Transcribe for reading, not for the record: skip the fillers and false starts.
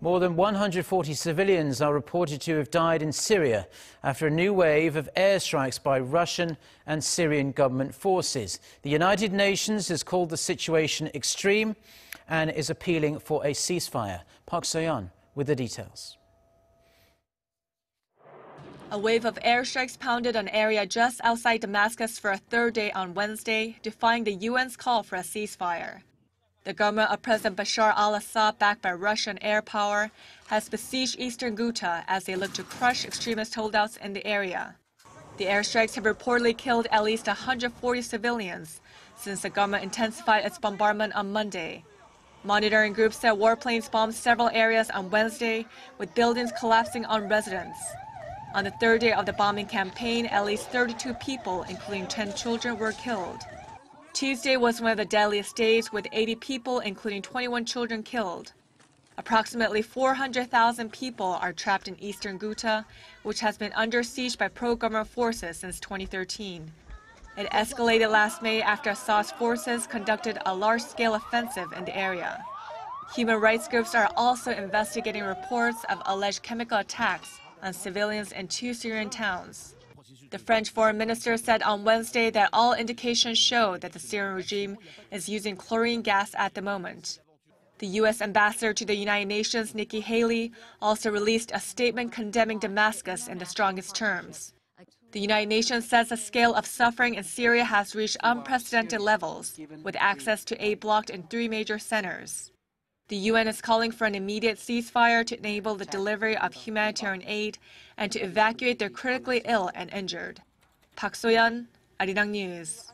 More than 140 civilians are reported to have died in Syria after a new wave of airstrikes by Russian and Syrian government forces. The United Nations has called the situation extreme and is appealing for a ceasefire. Park Soyun with the details. A wave of airstrikes pounded an area just outside Damascus for a third day on Wednesday, defying the UN's call for a ceasefire. The government of President Bashar al-Assad, backed by Russian air power, has besieged Eastern Ghouta as they look to crush extremist holdouts in the area. The airstrikes have reportedly killed at least 140 civilians since the government intensified its bombardment on Monday. Monitoring groups said warplanes bombed several areas on Wednesday, with buildings collapsing on residents. On the third day of the bombing campaign, at least 32 people, including 10 children, were killed. Tuesday was one of the deadliest days, with 80 people, including 21 children, killed. Approximately 400,000 people are trapped in Eastern Ghouta, which has been under siege by pro-government forces since 2013. It escalated last May after Assad's forces conducted a large-scale offensive in the area. Human rights groups are also investigating reports of alleged chemical attacks on civilians in 2 Syrian towns. The French foreign minister said on Wednesday that all indications show that the Syrian regime is using chlorine gas at the moment. The U.S. ambassador to the United Nations, Nikki Haley, also released a statement condemning Damascus in the strongest terms. The United Nations says the scale of suffering in Syria has reached unprecedented levels, with access to aid blocked in 3 major centers. The UN is calling for an immediate ceasefire to enable the delivery of humanitarian aid and to evacuate the critically ill and injured. Park Soyun, Arirang News.